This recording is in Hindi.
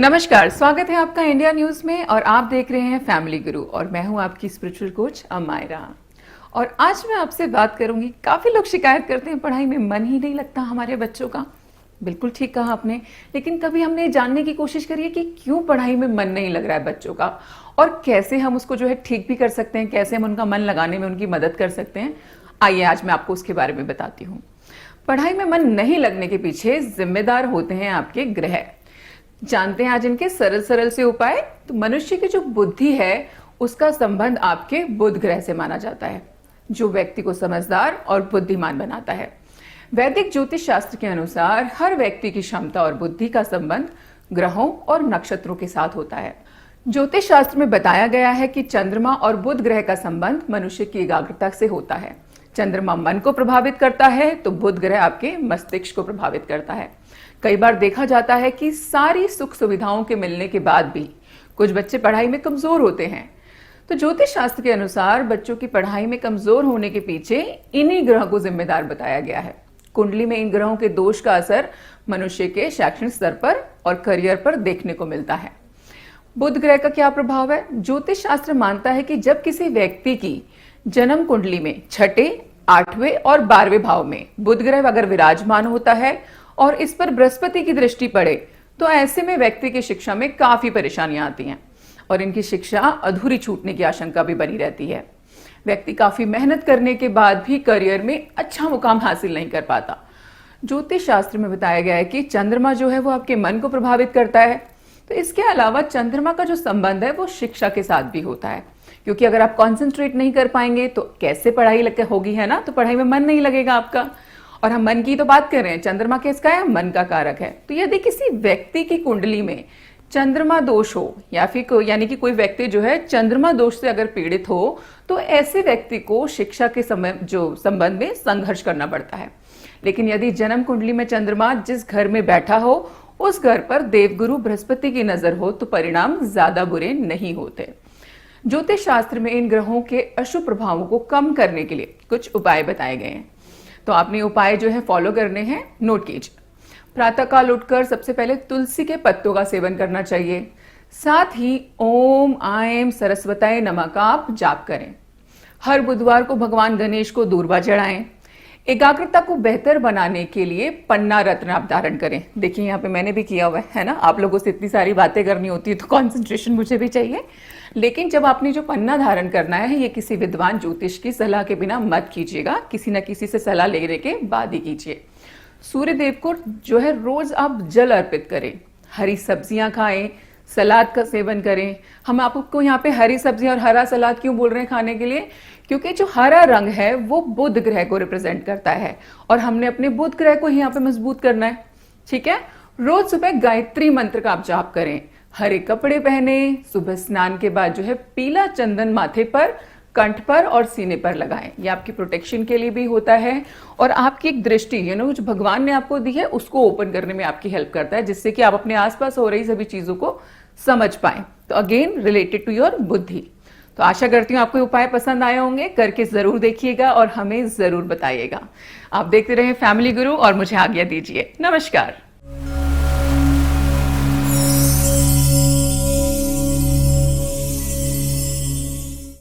नमस्कार, स्वागत है आपका इंडिया न्यूज में और आप देख रहे हैं फैमिली गुरु और मैं हूं आपकी स्पिरिचुअल कोच अमायरा। और आज मैं आपसे बात करूंगी। काफी लोग शिकायत करते हैं पढ़ाई में मन ही नहीं लगता हमारे बच्चों का। बिल्कुल ठीक कहा आपने, लेकिन कभी हमने जानने की कोशिश करी है कि क्यों पढ़ाई में मन नहीं लग रहा है बच्चों का और कैसे हम उसको जो है ठीक भी कर सकते हैं, कैसे हम उनका मन लगाने में उनकी मदद कर सकते हैं। आइए आज मैं आपको उसके बारे में बताती हूँ। पढ़ाई में मन नहीं लगने के पीछे जिम्मेदार होते हैं आपके ग्रह। जानते हैं आज इनके सरल सरल से उपाय। तो मनुष्य की जो बुद्धि है उसका संबंध आपके बुध ग्रह से माना जाता है, जो व्यक्ति को समझदार और बुद्धिमान बनाता है। वैदिक ज्योतिष शास्त्र के अनुसार हर व्यक्ति की क्षमता और बुद्धि का संबंध ग्रहों और नक्षत्रों के साथ होता है। ज्योतिष शास्त्र में बताया गया है कि चंद्रमा और बुध ग्रह का संबंध मनुष्य की एकाग्रता से होता है। चंद्रमा मन को प्रभावित करता है तो बुध ग्रह आपके मस्तिष्क को प्रभावित करता है। कई बार देखा जाता है कि सारी सुख सुविधाओं के मिलने के बाद भी कुछ बच्चे पढ़ाई में कमजोर होते हैं। तो ज्योतिष शास्त्र के अनुसार बच्चों की पढ़ाई में कमजोर होने के पीछे इन्हीं ग्रहों को जिम्मेदार बताया गया है। कुंडली में इन ग्रहों के दोष का असर मनुष्य के शैक्षणिक स्तर पर और करियर पर देखने को मिलता है। बुध ग्रह का क्या प्रभाव है? ज्योतिष शास्त्र मानता है कि जब किसी व्यक्ति की जन्म कुंडली में छठे, 8वें और 12वें भाव में बुध ग्रह अगर विराजमान होता है और इस पर बृहस्पति की दृष्टि पड़े तो ऐसे में व्यक्ति की शिक्षा में काफी परेशानियां आती हैं और इनकी शिक्षा अधूरी छूटने की आशंका भी बनी रहती है। व्यक्ति काफी मेहनत करने के बाद भी करियर में अच्छा मुकाम हासिल नहीं कर पाता। ज्योतिष शास्त्र में बताया गया है कि चंद्रमा जो है वो आपके मन को प्रभावित करता है। तो इसके अलावा चंद्रमा का जो संबंध है वो शिक्षा के साथ भी होता है, क्योंकि अगर आप कॉन्सेंट्रेट नहीं कर पाएंगे तो कैसे पढ़ाई होगी, है ना। तो पढ़ाई में मन नहीं लगेगा आपका। और हम मन की तो बात कर रहे हैं, चंद्रमा किसका है? मन का कारक है। तो यदि किसी व्यक्ति की कुंडली में चंद्रमा दोष हो या फिर यानी कि कोई व्यक्ति जो है चंद्रमा दोष से अगर पीड़ित हो तो ऐसे व्यक्ति को शिक्षा के समय जो संबंध में संघर्ष करना पड़ता है। लेकिन यदि जन्म कुंडली में चंद्रमा जिस घर में बैठा हो उस घर पर देवगुरु बृहस्पति की नजर हो तो परिणाम ज्यादा बुरे नहीं होते। ज्योतिष शास्त्र में इन ग्रहों के अशुभ प्रभावों को कम करने के लिए कुछ उपाय बताए गए हैं। तो आपने उपाय जो है फॉलो करने हैं, नोट कीजिए। प्रातःकाल उठकर सबसे पहले तुलसी के पत्तों का सेवन करना चाहिए। साथ ही ओम आयम सरस्वताय नमः का आप जाप करें। हर बुधवार को भगवान गणेश को दूर्वा चढ़ाएं। एकाग्रता को बेहतर बनाने के लिए पन्ना रत्न आप धारण करें। देखिए यहाँ पे मैंने भी किया हुआ है ना। आप लोगों से इतनी सारी बातें करनी होती है तो कॉन्सेंट्रेशन मुझे भी चाहिए। लेकिन जब आपने जो पन्ना धारण करना है ये किसी विद्वान ज्योतिष की सलाह के बिना मत कीजिएगा, किसी न किसी से सलाह लेने के बाद ही कीजिए। सूर्य देव को जो है रोज आप जल अर्पित करें। हरी सब्जियां खाएं, सलाद का सेवन करें। हम आपको यहाँ पे हरी सब्जी और हरा सलाद क्यों बोल रहे हैं खाने के लिए? क्योंकि जो हरा रंग है वो बुध ग्रह को रिप्रेजेंट करता है और हमने अपने बुध ग्रह को यहाँ पे मजबूत करना है। ठीक है। रोज सुबह गायत्री मंत्र का आप जाप करें। हरे कपड़े पहने। सुबह स्नान के बाद जो है पीला चंदन माथे पर, कंठ पर और सीने पर लगाएं। ये आपकी प्रोटेक्शन के लिए भी होता है और आपकी एक दृष्टि जो भगवान ने आपको दी है उसको ओपन करने में आपकी हेल्प करता है, जिससे कि आप अपने आसपास हो रही सभी चीजों को समझ पाएं। तो अगेन रिलेटेड टू योर बुद्धि। तो आशा करती हूँ आपको उपाय पसंद आए होंगे। करके जरूर देखिएगा और हमें जरूर बताइएगा। आप देखते रहे फैमिली गुरु और मुझे आज्ञा दीजिए। नमस्कार।